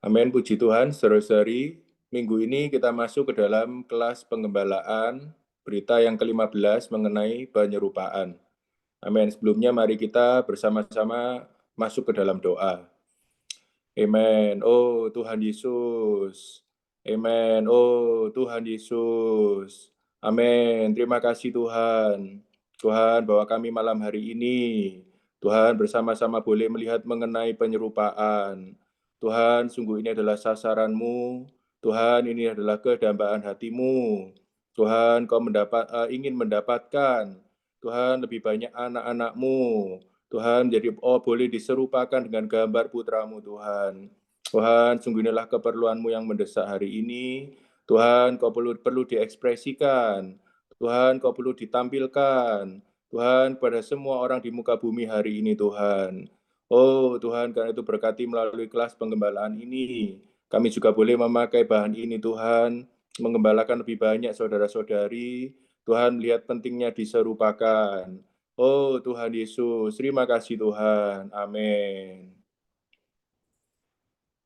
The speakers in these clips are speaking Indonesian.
Amin, puji Tuhan, saudara-saudari. Minggu ini kita masuk ke dalam kelas pengembalaan, berita yang ke-15 mengenai penyerupaan. Amin. Sebelumnya mari kita bersama-sama masuk ke dalam doa. Amen. Oh Tuhan Yesus. Amen. Oh Tuhan Yesus. Amin. Terima kasih Tuhan. Tuhan, bahwa kami malam hari ini, Tuhan bersama-sama boleh melihat mengenai penyerupaan. Tuhan, sungguh ini adalah sasaran-Mu. Tuhan, ini adalah kedambaan hati-Mu. Tuhan, Kau ingin mendapatkan, Tuhan, lebih banyak anak-anak-Mu. Tuhan, jadi boleh diserupakan dengan gambar putra-Mu, Tuhan. Tuhan, sungguh inilah keperluan-Mu yang mendesak hari ini. Tuhan, Kau perlu diekspresikan. Tuhan, Kau perlu ditampilkan. Tuhan, pada semua orang di muka bumi hari ini, Tuhan. Oh Tuhan, karena itu berkati melalui kelas penggembalaan ini. Kami juga boleh memakai bahan ini, Tuhan, mengembalakan lebih banyak saudara-saudari. Tuhan, melihat pentingnya diserupakan. Oh Tuhan Yesus, terima kasih Tuhan. Amin.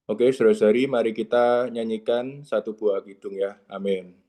Oke, saudara-saudari, mari kita nyanyikan satu buah kidung ya. Amin.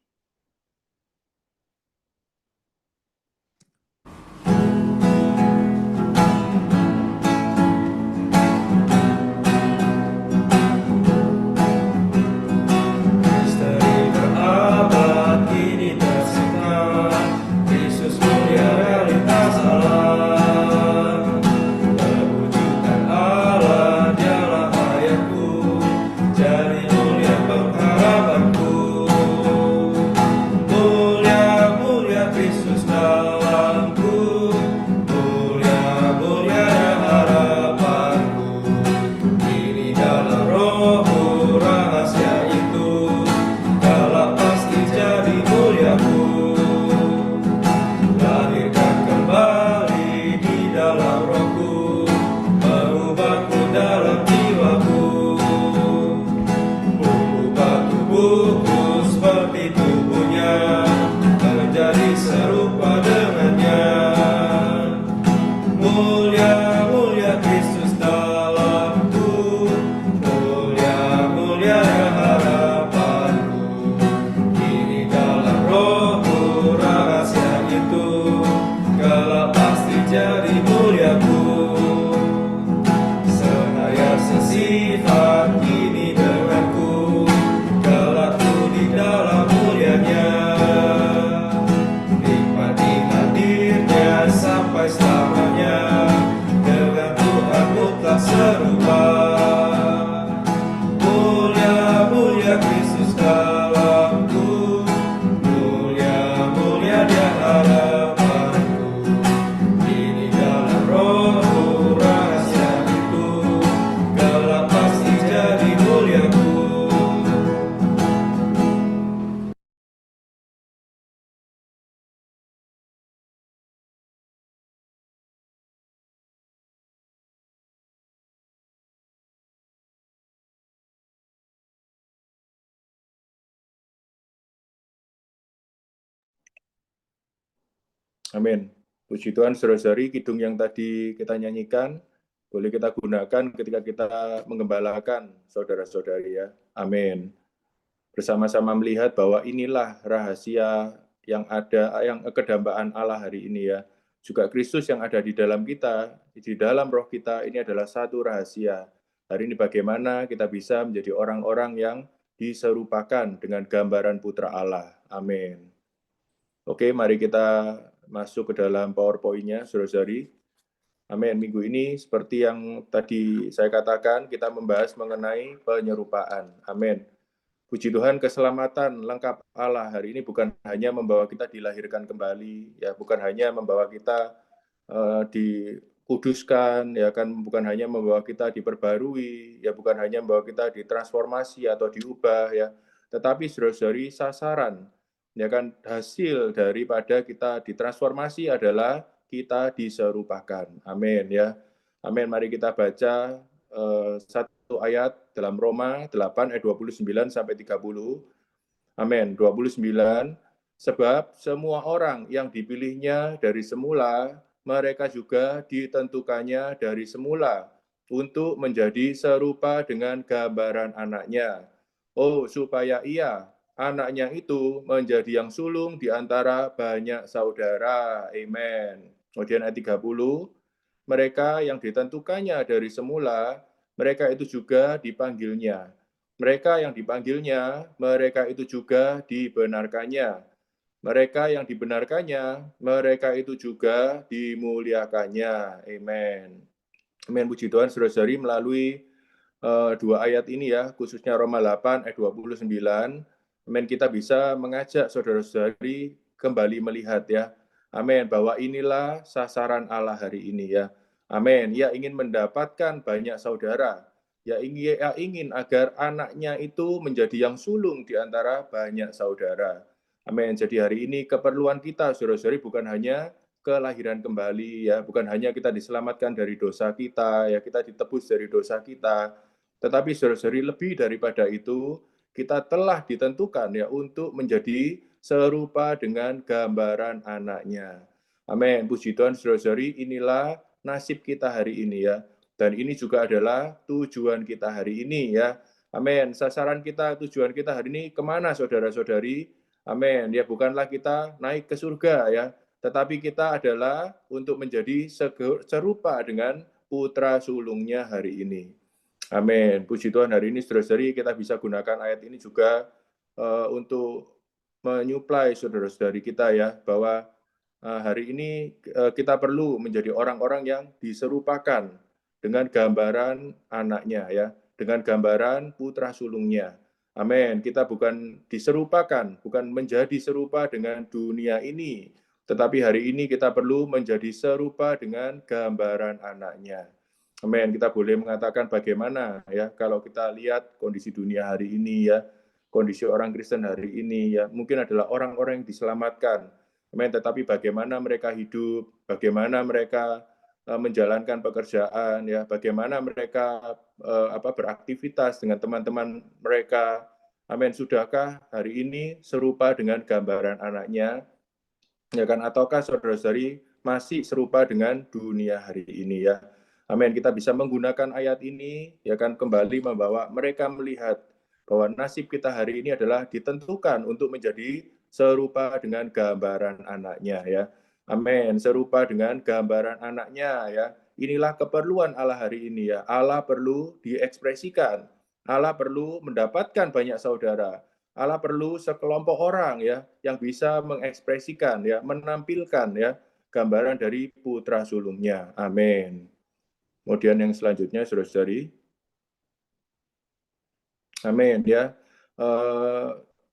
Amin. Puji Tuhan, saudara-saudari, kidung yang tadi kita nyanyikan, boleh kita gunakan ketika kita mengembalakan saudara-saudari ya. Amin. Bersama-sama melihat bahwa inilah rahasia yang ada, yang kedambaan Allah hari ini ya. Juga Kristus yang ada di dalam kita, di dalam roh kita, ini adalah satu rahasia. Hari ini bagaimana kita bisa menjadi orang-orang yang diserupakan dengan gambaran putra Allah. Amin. Oke, mari kita masuk ke dalam PowerPoint-nya, saudara-saudari. Amin. Minggu ini seperti yang tadi saya katakan, kita membahas mengenai penyerupaan. Amin. Puji Tuhan, keselamatan lengkap Allah hari ini bukan hanya membawa kita dilahirkan kembali, ya, bukan hanya membawa kita dikuduskan, ya kan, bukan hanya membawa kita diperbarui, ya, bukan hanya membawa kita ditransformasi atau diubah, ya, tetapi saudara-saudari, sasaran, ya kan, hasil daripada kita ditransformasi adalah kita diserupakan. Amin, ya. Amin. Mari kita baca satu ayat dalam Roma 8 ayat 29 sampai 30. Amin. 29. Sebab semua orang yang dipilihnya dari semula, mereka juga ditentukannya dari semula untuk menjadi serupa dengan gambaran anaknya. Oh, supaya ia, anaknya itu menjadi yang sulung di antara banyak saudara. Amen. Kemudian ayat 30, mereka yang ditentukannya dari semula, mereka itu juga dipanggilnya. Mereka yang dipanggilnya, mereka itu juga dibenarkannya. Mereka yang dibenarkannya, mereka itu juga dimuliakannya. Amen. Amin, puji Tuhan, saudara-saudari, melalui dua ayat ini ya, khususnya Roma 8 ayat 29, amin, kita bisa mengajak saudara-saudari kembali melihat ya, amin, bahwa inilah sasaran Allah hari ini ya, amin, ia ingin mendapatkan banyak saudara, ia ingin agar anaknya itu menjadi yang sulung di antara banyak saudara, amin. Jadi hari ini keperluan kita, saudara-saudari, bukan hanya kelahiran kembali ya, bukan hanya kita diselamatkan dari dosa kita ya, kita ditebus dari dosa kita, tetapi saudara-saudari, lebih daripada itu kita telah ditentukan ya untuk menjadi serupa dengan gambaran anaknya. Amin. Puji Tuhan, saudara-saudari, inilah nasib kita hari ini ya, dan ini juga adalah tujuan kita hari ini ya. Amin. Sasaran kita, tujuan kita hari ini kemana, saudara-saudari? Amin. Ya, bukanlah kita naik ke surga ya, tetapi kita adalah untuk menjadi serupa dengan putra sulungnya hari ini. Amin. Puji Tuhan, hari ini saudara-saudari kita bisa gunakan ayat ini juga untuk menyuplai saudara-saudari kita ya, bahwa hari ini kita perlu menjadi orang-orang yang diserupakan dengan gambaran anaknya ya, dengan gambaran putra sulungnya. Amin. Kita bukan diserupakan, bukan menjadi serupa dengan dunia ini, tetapi hari ini kita perlu menjadi serupa dengan gambaran anaknya. Amin. Kita boleh mengatakan bagaimana ya kalau kita lihat kondisi dunia hari ini ya, kondisi orang Kristen hari ini ya, mungkin adalah orang-orang yang diselamatkan. Amin. Tetapi bagaimana mereka hidup, bagaimana mereka menjalankan pekerjaan ya, bagaimana mereka beraktivitas dengan teman-teman mereka. Amin. Sudahkah hari ini serupa dengan gambaran anaknya? Ya kan, ataukah saudara-saudari masih serupa dengan dunia hari ini ya? Amin. Kita bisa menggunakan ayat ini ya kan, kembali membawa mereka melihat bahwa nasib kita hari ini adalah ditentukan untuk menjadi serupa dengan gambaran anaknya ya. Amin. Serupa dengan gambaran anaknya ya. Inilah keperluan Allah hari ini ya. Allah perlu diekspresikan. Allah perlu mendapatkan banyak saudara. Allah perlu sekelompok orang ya yang bisa mengekspresikan ya, menampilkan ya gambaran dari putra sulungnya. Amin. Kemudian yang selanjutnya, saudara-saudari, amin ya.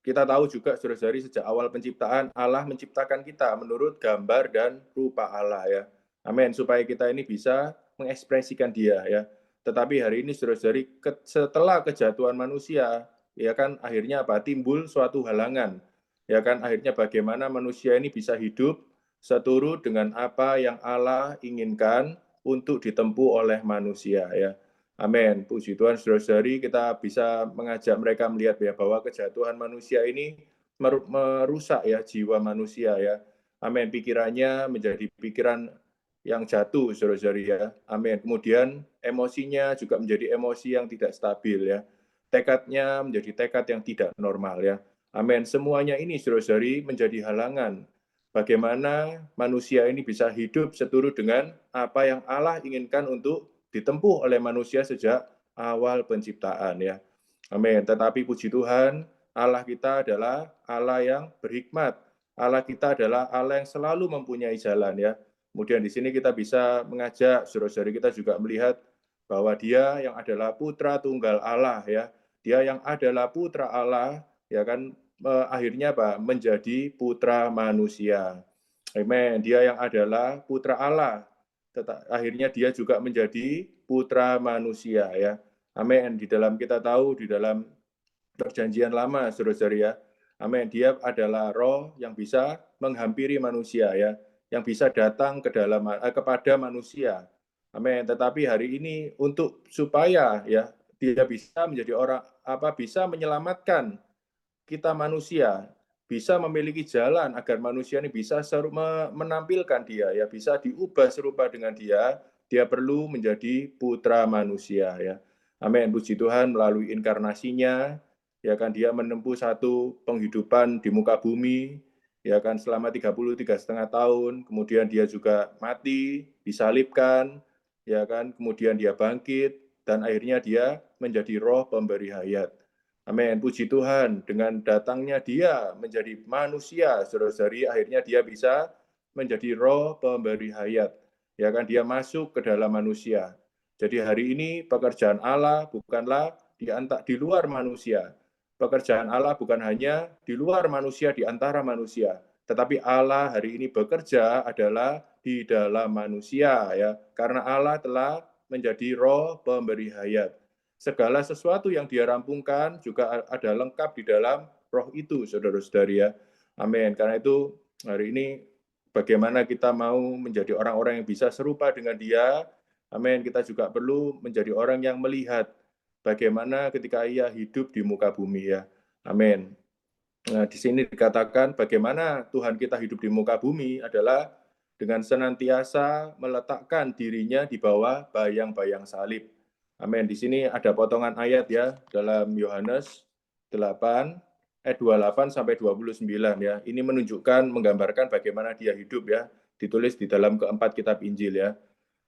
Kita tahu juga, saudara-saudari, sejak awal penciptaan Allah menciptakan kita menurut gambar dan rupa Allah ya. Amin. Supaya kita ini bisa mengekspresikan Dia ya. Tetapi hari ini, saudara-saudari, setelah kejatuhan manusia, ya kan, akhirnya apa? Timbul suatu halangan. Ya kan, akhirnya bagaimana manusia ini bisa hidup seturut dengan apa yang Allah inginkan untuk ditempuh oleh manusia ya. Amin. Puji Tuhan, saudara-saudari, kita bisa mengajak mereka melihat ya bahwa kejatuhan manusia ini merusak ya jiwa manusia ya. Amin. Pikirannya menjadi pikiran yang jatuh, saudara-saudari ya. Amin. Kemudian emosinya juga menjadi emosi yang tidak stabil ya. Tekadnya menjadi tekad yang tidak normal ya. Amin. Semuanya ini, saudara-saudari, menjadi halangan bagaimana manusia ini bisa hidup seturut dengan apa yang Allah inginkan untuk ditempuh oleh manusia sejak awal penciptaan ya. Amin. Tetapi puji Tuhan, Allah kita adalah Allah yang berhikmat. Allah kita adalah Allah yang selalu mempunyai jalan ya. Kemudian di sini kita bisa mengajak saudara-saudari kita juga melihat bahwa Dia yang adalah putra tunggal Allah ya. Dia yang adalah putra Allah ya kan, akhirnya apa? Menjadi putra manusia. Amin. Dia yang adalah putra Allah, akhirnya dia juga menjadi putra manusia ya. Amin. Di dalam kita tahu di dalam perjanjian lama, saudara-saudari ya. Amin. Dia adalah roh yang bisa menghampiri manusia ya, yang bisa datang ke dalam kepada manusia. Amin. Tetapi hari ini untuk supaya ya dia bisa menjadi orang bisa menyelamatkan kita manusia, bisa memiliki jalan agar manusia ini bisa menampilkan dia ya, bisa diubah serupa dengan dia. dia perlu menjadi putra manusia ya. Amin. Puji Tuhan, melalui inkarnasinya ya kan dia menempuh satu penghidupan di muka bumi ya kan selama 33,5 tahun, kemudian dia juga mati, disalibkan ya kan, kemudian dia bangkit dan akhirnya dia menjadi roh pemberi hayat. Amin. Puji Tuhan, dengan datangnya dia menjadi manusia, saudara-saudari, akhirnya dia bisa menjadi roh pemberi hayat. Ya kan, dia masuk ke dalam manusia. Jadi hari ini pekerjaan Allah bukanlah di luar manusia. Pekerjaan Allah bukan hanya di luar manusia, di antara manusia, tetapi Allah hari ini bekerja adalah di dalam manusia ya. Karena Allah telah menjadi roh pemberi hayat. Segala sesuatu yang dia rampungkan juga ada lengkap di dalam roh itu, saudara-saudari ya. Amin. Karena itu hari ini bagaimana kita mau menjadi orang-orang yang bisa serupa dengan dia. Amin. Kita juga perlu menjadi orang yang melihat bagaimana ketika ia hidup di muka bumi ya. Amin. Nah, di sini dikatakan bagaimana Tuhan kita hidup di muka bumi adalah dengan senantiasa meletakkan dirinya di bawah bayang-bayang salib. Amin. Di sini ada potongan ayat ya dalam Yohanes 8 ayat 28 sampai 29 ya. Ini menunjukkan menggambarkan bagaimana dia hidup ya. Ditulis di dalam keempat kitab Injil ya.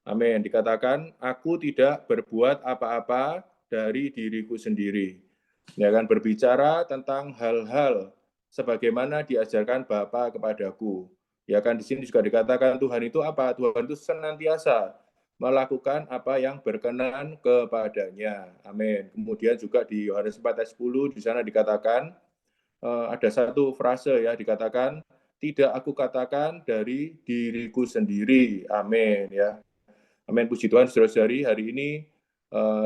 Amin. Dikatakan, aku tidak berbuat apa-apa dari diriku sendiri. Ya kan, berbicara tentang hal-hal sebagaimana diajarkan Bapa kepadaku. Ya kan, di sini juga dikatakan Tuhan itu apa? Tuhan itu senantiasa melakukan apa yang berkenan kepadanya. Amin. Kemudian juga di Yohanes 4 ayat 10 di sana dikatakan ada satu frase ya dikatakan tidak aku katakan dari diriku sendiri. Amin ya. Amin, puji Tuhan, saudara-saudari, hari ini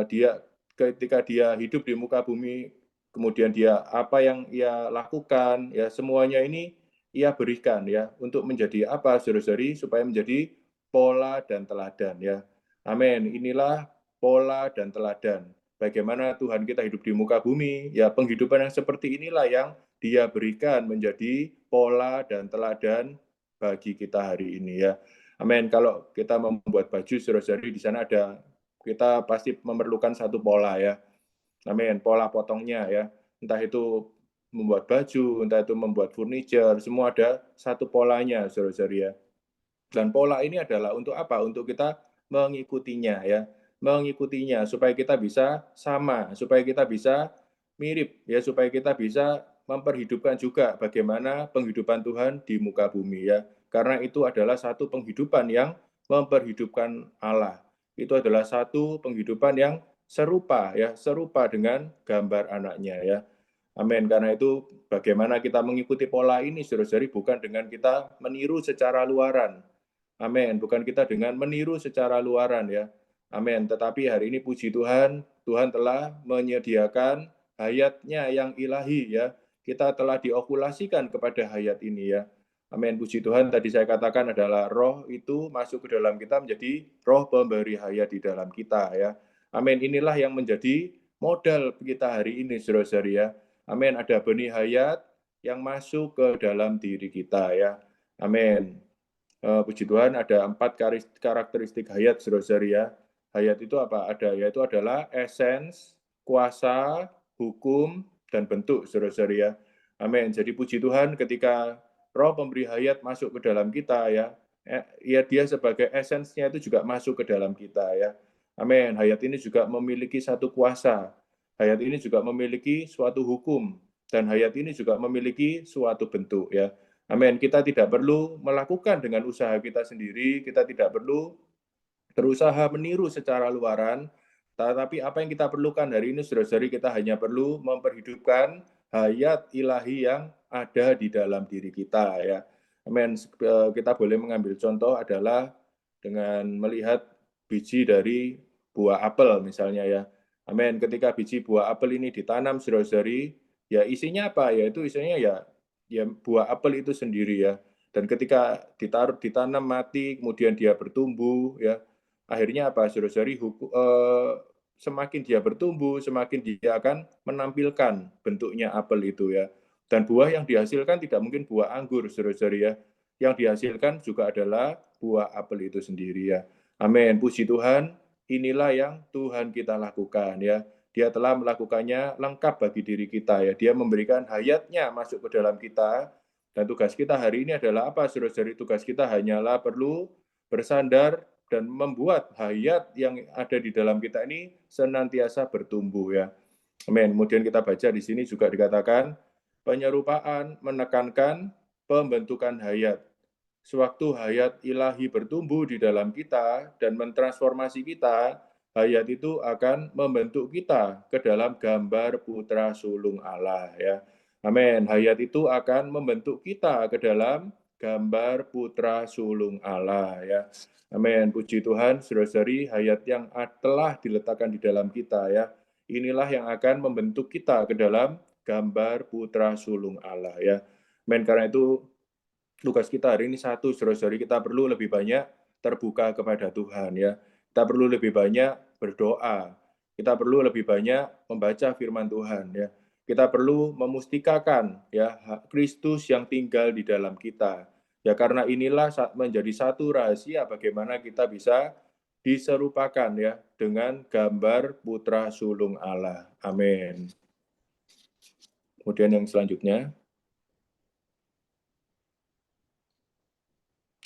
dia ketika dia hidup di muka bumi, kemudian dia apa yang ia lakukan, ya semuanya ini ia berikan ya untuk menjadi apa, saudara-saudari, supaya menjadi pola dan teladan ya. Amin. Inilah pola dan teladan. Bagaimana Tuhan kita hidup di muka bumi, ya penghidupan yang seperti inilah yang dia berikan menjadi pola dan teladan bagi kita hari ini ya. Amin. Kalau kita membuat baju, saudara-saudari, di sana kita pasti memerlukan satu pola ya. Amin. Pola potongnya ya. Entah itu membuat baju, entah itu membuat furniture, semua ada satu polanya, saudara-saudari ya. Dan pola ini adalah untuk apa? Untuk kita mengikutinya ya. Mengikutinya supaya kita bisa sama, supaya kita bisa mirip ya, supaya kita bisa memperhidupkan juga bagaimana penghidupan Tuhan di muka bumi ya. Karena itu adalah satu penghidupan yang memperhidupkan Allah. Itu adalah satu penghidupan yang serupa ya, serupa dengan gambar anaknya ya. Amin. Karena itu bagaimana kita mengikuti pola ini, saudara-saudari, bukan dengan kita meniru secara luaran. Amin. Bukan kita dengan meniru secara luaran ya. Amin. Tetapi hari ini puji Tuhan, Tuhan telah menyediakan hayatnya yang ilahi ya. Kita telah diokulasikan kepada hayat ini ya. Amin. Puji Tuhan, tadi saya katakan adalah roh itu masuk ke dalam kita menjadi roh pemberi hayat di dalam kita ya. Amin. Inilah yang menjadi modal kita hari ini, saudara-saudari ya. Amin. Ada benih hayat yang masuk ke dalam diri kita ya. Amin. Puji Tuhan ada 4 karakteristik hayat, saudara-saudari ya. Hayat itu apa? Yaitu adalah essence, kuasa, hukum, dan bentuk, saudara-saudari ya. Amin. Jadi puji Tuhan ketika roh pemberi hayat masuk ke dalam kita ya, dia sebagai essence-nya itu juga masuk ke dalam kita ya. Amin. Hayat ini juga memiliki satu kuasa. Hayat ini juga memiliki suatu hukum. Dan hayat ini juga memiliki suatu bentuk ya. Amin. Kita tidak perlu melakukan dengan usaha kita sendiri, kita tidak perlu berusaha meniru secara luaran, tetapi apa yang kita perlukan hari ini, saudara-saudari, kita hanya perlu memperhidupkan hayat ilahi yang ada di dalam diri kita ya. Amin. Kita boleh mengambil contoh adalah dengan melihat biji dari buah apel misalnya ya. Amin. Ketika biji buah apel ini ditanam, saudara-saudari, ya isinya apa? Yaitu isinya ya buah apel itu sendiri ya. Dan ketika ditanam mati, kemudian dia bertumbuh ya. Akhirnya apa, saudara-saudari, semakin dia bertumbuh, semakin dia akan menampilkan bentuknya apel itu ya. Dan buah yang dihasilkan tidak mungkin buah anggur, saudara-saudari ya. Yang dihasilkan juga adalah buah apel itu sendiri ya. Amin. Puji Tuhan, inilah yang Tuhan kita lakukan ya. Dia telah melakukannya lengkap bagi diri kita ya. Dia memberikan hayatnya masuk ke dalam kita. Dan tugas kita hari ini adalah apa, saudara-saudari? Tugas kita hanyalah perlu bersandar dan membuat hayat yang ada di dalam kita ini senantiasa bertumbuh ya. Amin. Kemudian kita baca di sini juga dikatakan, penyerupaan menekankan pembentukan hayat. Sewaktu hayat ilahi bertumbuh di dalam kita dan mentransformasi kita, hayat itu akan membentuk kita ke dalam gambar putra sulung Allah ya. Amin. Hayat itu akan membentuk kita ke dalam gambar putra sulung Allah ya. Amin. Puji Tuhan, saudara-saudari, hayat yang telah diletakkan di dalam kita ya. Inilah yang akan membentuk kita ke dalam gambar putra sulung Allah ya. Amin. Karena itu tugas kita hari ini satu, saudara-saudari, kita perlu lebih banyak terbuka kepada Tuhan ya. Kita perlu lebih banyak berdoa. Kita perlu lebih banyak membaca firman Tuhan ya. Kita perlu memustikakan ya Kristus yang tinggal di dalam kita. Ya karena inilah menjadi satu rahasia bagaimana kita bisa diserupakan ya dengan gambar putra sulung Allah. Amin. Kemudian yang selanjutnya.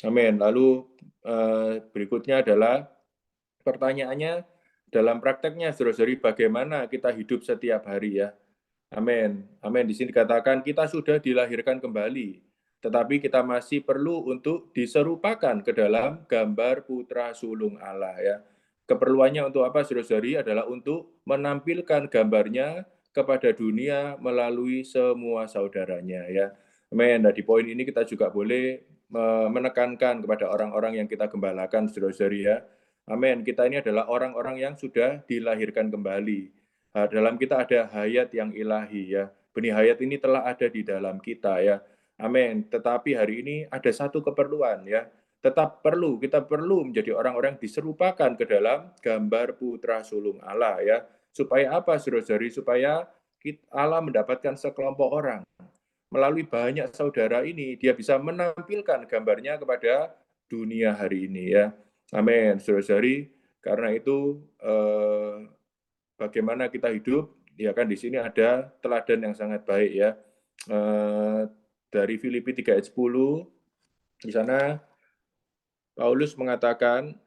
Amin. Lalu berikutnya adalah pertanyaannya dalam prakteknya, saudara-saudari, bagaimana kita hidup setiap hari ya. Amin. Amin. Di sini dikatakan kita sudah dilahirkan kembali, tetapi kita masih perlu untuk diserupakan ke dalam gambar putra sulung Allah ya. Keperluannya untuk apa, saudara-saudari? Adalah untuk menampilkan gambarnya kepada dunia melalui semua saudaranya ya. Amin. Nah, di poin ini kita juga boleh menekankan kepada orang-orang yang kita gembalakan, saudara-saudari ya. Amin. Kita ini adalah orang-orang yang sudah dilahirkan kembali. Dalam kita ada hayat yang ilahi ya. Benih hayat ini telah ada di dalam kita ya. Amin. Tetapi hari ini ada satu keperluan ya. Kita perlu menjadi orang-orang diserupakan ke dalam gambar putra sulung Allah ya. Supaya apa, saudara-saudari? Supaya Allah mendapatkan sekelompok orang. Melalui banyak saudara ini, dia bisa menampilkan gambarnya kepada dunia hari ini ya. Amin. Saudara-saudari, karena itu bagaimana kita hidup, ya kan di sini ada teladan yang sangat baik ya. Dari Filipi 3 ayat 10, di sana Paulus mengatakan,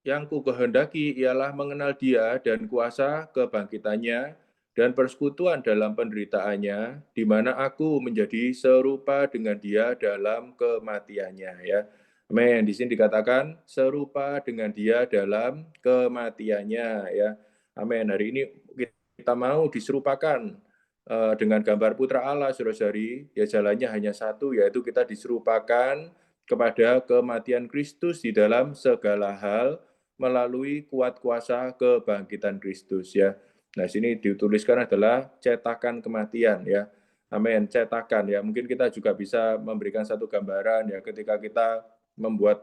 yang ku kehendaki ialah mengenal dia dan kuasa kebangkitannya dan persekutuan dalam penderitaannya, di mana aku menjadi serupa dengan dia dalam kematiannya ya. Amin. Di sini dikatakan serupa dengan dia dalam kematiannya ya. Amin. Hari ini kita mau diserupakan dengan gambar putra Allah, saudara-saudari. Ya jalannya hanya satu, yaitu kita diserupakan kepada kematian Kristus di dalam segala hal melalui kuat kuasa kebangkitan Kristus ya. Nah, sini dituliskan adalah cetakan kematian ya. Amin, cetakan ya. Mungkin kita juga bisa memberikan satu gambaran ya ketika kita membuat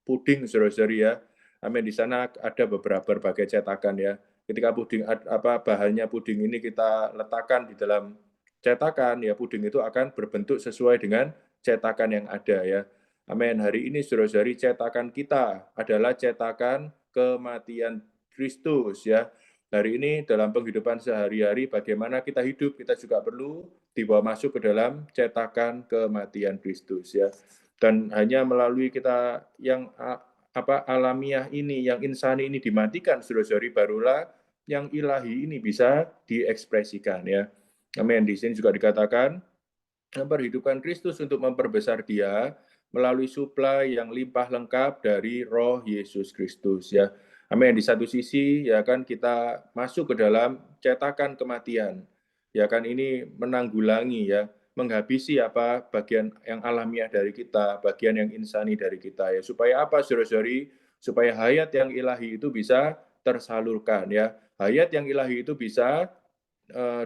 puding, saudara-saudari ya. Amin, di sana ada berbagai cetakan ya. Ketika puding bahannya puding ini kita letakkan di dalam cetakan ya, puding itu akan berbentuk sesuai dengan cetakan yang ada ya. Amin. Hari ini saudara-saudari, cetakan kita adalah cetakan kematian Kristus ya. Hari ini dalam penghidupan sehari-hari bagaimana kita hidup, kita juga perlu dibawa masuk ke dalam cetakan kematian Kristus ya. Dan hanya melalui kita yang alamiah ini, yang insani ini dimatikan, saudara-saudari, barulah yang ilahi ini bisa diekspresikan ya. Amin. Di sini juga dikatakan memperhidupkan Kristus untuk memperbesar Dia melalui suplai yang limpah lengkap dari Roh Yesus Kristus ya. Amin. Di satu sisi ya kan kita masuk ke dalam cetakan kematian. Ya kan ini menanggulangi ya, menghabisi apa bagian yang alamiah dari kita, bagian yang insani dari kita ya. Supaya apa, saudara-saudari? Supaya hayat yang ilahi itu bisa tersalurkan ya. Hayat yang ilahi itu bisa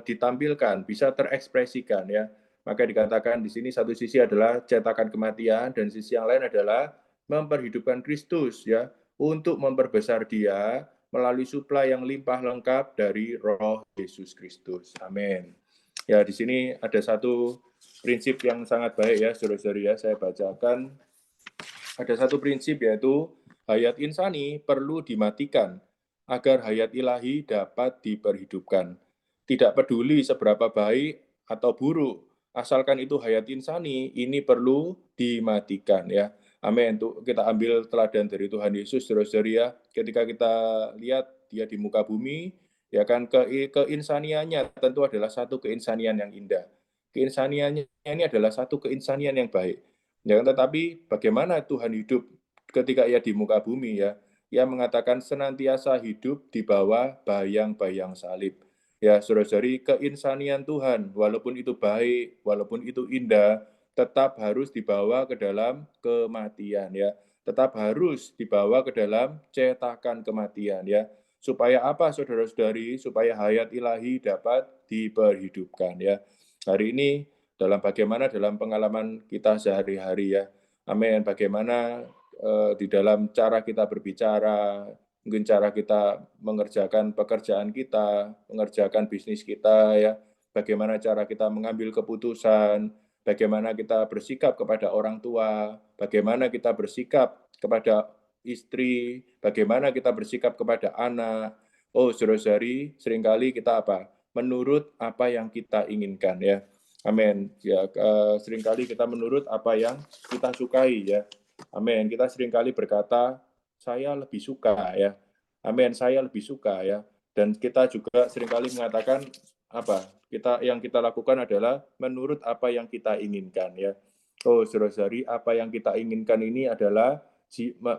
ditampilkan, bisa terekspresikan ya. Maka dikatakan di sini satu sisi adalah cetakan kematian dan sisi yang lain adalah memperhidupkan Kristus ya untuk memperbesar Dia melalui suplai yang limpah lengkap dari Roh Yesus Kristus. Amin. Ya, di sini ada satu prinsip yang sangat baik ya, saudara-saudari ya, saya bacakan Ada satu prinsip yaitu hayat insani perlu dimatikan agar hayat ilahi dapat diperhidupkan. Tidak peduli seberapa baik atau buruk, asalkan itu hayat insani, ini perlu dimatikan ya. Amin. Kita ambil teladan dari Tuhan Yesus, saudara-saudari ya. Ketika kita lihat dia di muka bumi, ya kan keinsaniannya tentu adalah satu keinsanian yang indah. Keinsaniannya ini adalah satu keinsanian yang baik. Ya, tetapi bagaimana Tuhan hidup ketika ia di muka bumi ya? Ia mengatakan senantiasa hidup di bawah bayang-bayang salib. Ya, saudara-saudari, keinsanian Tuhan, walaupun itu baik, walaupun itu indah, tetap harus dibawa ke dalam kematian ya. Tetap harus dibawa ke dalam cetakan kematian ya. Supaya apa saudara-saudari? Supaya hayat ilahi dapat diperhidupkan ya. Hari ini dalam pengalaman kita sehari-hari ya. Amin. Bagaimana di dalam cara kita berbicara, mungkin cara kita mengerjakan pekerjaan kita, mengerjakan bisnis kita ya. Bagaimana cara kita mengambil keputusan, bagaimana kita bersikap kepada orang tua, bagaimana kita bersikap kepada istri, bagaimana kita bersikap kepada anak. Oh, saudara-saudari, seringkali kita apa? Menurut apa yang kita inginkan ya. Amin. Ya, seringkali kita menurut apa yang kita sukai ya. Amin. Kita seringkali berkata, saya lebih suka ya. Amin. Saya lebih suka ya. Dan kita juga seringkali mengatakan apa? Kita lakukan adalah menurut apa yang kita inginkan ya. Oh, saudara-saudari, apa yang kita inginkan ini adalah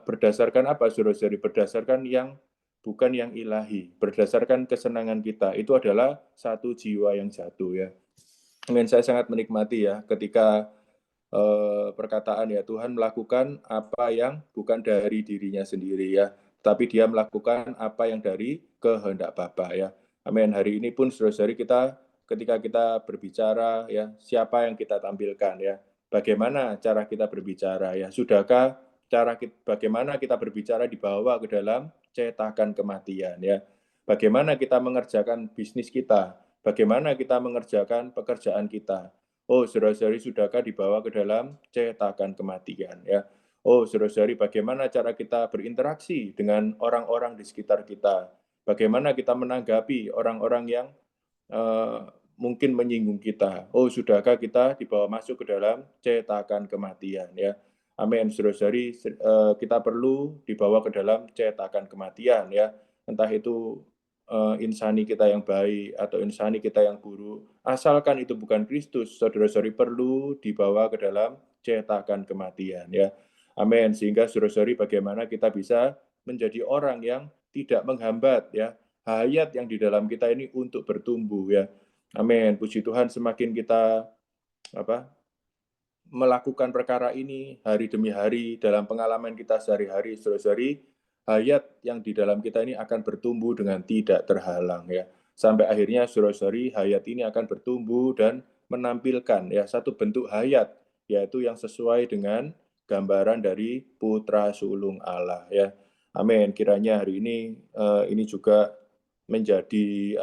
berdasarkan apa, saudara-saudari? Berdasarkan yang bukan yang ilahi, berdasarkan kesenangan kita. Itu adalah satu jiwa yang jatuh ya. Amin. Saya sangat menikmati ya ketika perkataan ya Tuhan melakukan apa yang bukan dari dirinya sendiri ya, tapi dia melakukan apa yang dari kehendak Bapa ya. Amin. Hari ini pun saudara-saudari kita ketika kita berbicara ya, siapa yang kita tampilkan ya? Bagaimana cara kita berbicara ya? Sudahkah bagaimana kita berbicara dibawa ke dalam cetakan kematian ya? Bagaimana kita mengerjakan bisnis kita? Bagaimana kita mengerjakan pekerjaan kita? Oh, saudara-saudari, sudahkah dibawa ke dalam cetakan kematian ya? Oh, saudara-saudari, bagaimana cara kita berinteraksi dengan orang-orang di sekitar kita? Bagaimana kita menanggapi orang-orang yang mungkin menyinggung kita? Oh, sudahkah kita dibawa masuk ke dalam cetakan kematian ya? Amin, saudara-saudari, kita perlu dibawa ke dalam cetakan kematian ya. Entah itu insani kita yang baik atau insani kita yang buruk, asalkan itu bukan Kristus, saudara-saudari perlu dibawa ke dalam cetakan kematian ya. Amin. Sehingga saudara-saudari bagaimana kita bisa menjadi orang yang tidak menghambat ya hayat yang di dalam kita ini untuk bertumbuh ya. Amin. Puji Tuhan, semakin kita melakukan perkara ini hari demi hari dalam pengalaman kita sehari-hari, saudara-saudari, hayat yang di dalam kita ini akan bertumbuh dengan tidak terhalang ya. Sampai akhirnya saudara-saudari, hayat ini akan bertumbuh dan menampilkan ya satu bentuk hayat, yaitu yang sesuai dengan gambaran dari putra sulung Allah ya. Amin. Kiranya hari ini juga menjadi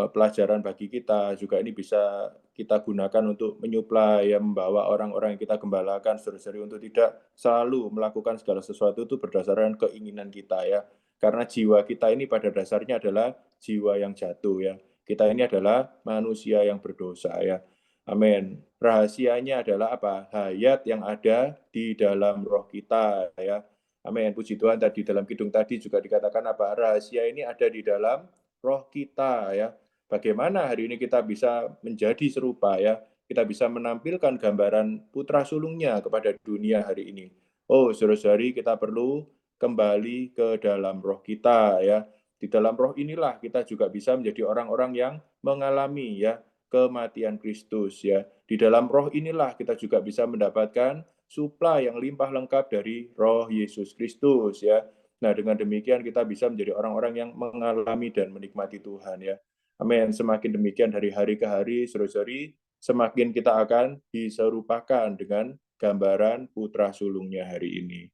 pelajaran bagi kita, juga ini bisa kita gunakan untuk menyuplai, ya, membawa orang-orang yang kita gembalakan, saudara-saudari, untuk tidak selalu melakukan segala sesuatu itu berdasarkan keinginan kita ya. Karena jiwa kita ini pada dasarnya adalah jiwa yang jatuh ya. Kita ini adalah manusia yang berdosa ya. Amin. Rahasianya adalah apa? Hayat yang ada di dalam roh kita ya. Amin. Puji Tuhan, tadi dalam kidung tadi juga dikatakan apa? Rahasia ini ada di dalam roh kita ya. Bagaimana hari ini kita bisa menjadi serupa ya. Kita bisa menampilkan gambaran putra sulungnya kepada dunia hari ini. Oh, saudara-saudari, kita perlu kembali ke dalam roh kita ya. Di dalam roh inilah kita juga bisa menjadi orang-orang yang mengalami ya kematian Kristus ya. Di dalam roh inilah kita juga bisa mendapatkan suplai yang limpah lengkap dari roh Yesus Kristus ya. Nah, dengan demikian kita bisa menjadi orang-orang yang mengalami dan menikmati Tuhan ya. Amin. Semakin demikian dari hari ke hari, saudara-saudari, semakin kita akan diserupakan dengan gambaran putra sulungnya hari ini.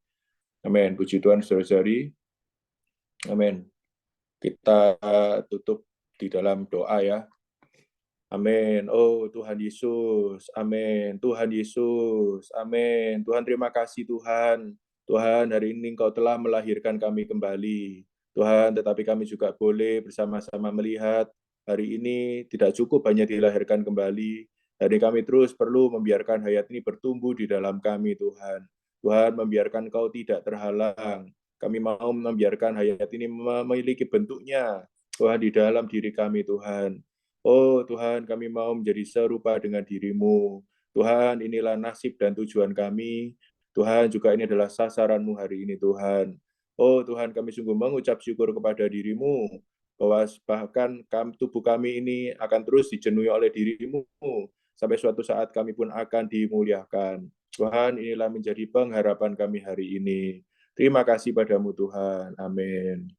Amin. Puji Tuhan, saudara-saudari. Amin. Kita tutup di dalam doa ya. Amin. Oh Tuhan Yesus, amin. Tuhan Yesus, amin. Tuhan terima kasih Tuhan. Tuhan hari ini Engkau telah melahirkan kami kembali. Tuhan tetapi kami juga boleh bersama-sama melihat hari ini tidak cukup hanya dilahirkan kembali. Hari kami terus perlu membiarkan hayat ini bertumbuh di dalam kami Tuhan. Tuhan membiarkan Kau tidak terhalang. Kami mau membiarkan hayat ini memiliki bentuknya Tuhan di dalam diri kami Tuhan. Oh Tuhan, kami mau menjadi serupa dengan diri-Mu. Tuhan, inilah nasib dan tujuan kami. Tuhan, juga ini adalah sasaran-Mu hari ini, Tuhan. Oh Tuhan, kami sungguh mengucap syukur kepada diri-Mu, bahwa bahkan tubuh kami ini akan terus dijenuhi oleh diri-Mu, sampai suatu saat kami pun akan dimuliakan. Tuhan, inilah menjadi pengharapan kami hari ini. Terima kasih padamu Tuhan. Amin.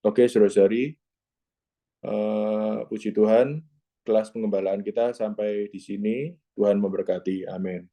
Oke, saudara-saudari, puji Tuhan, kelas pengembalaan kita sampai di sini. Tuhan memberkati. Amin.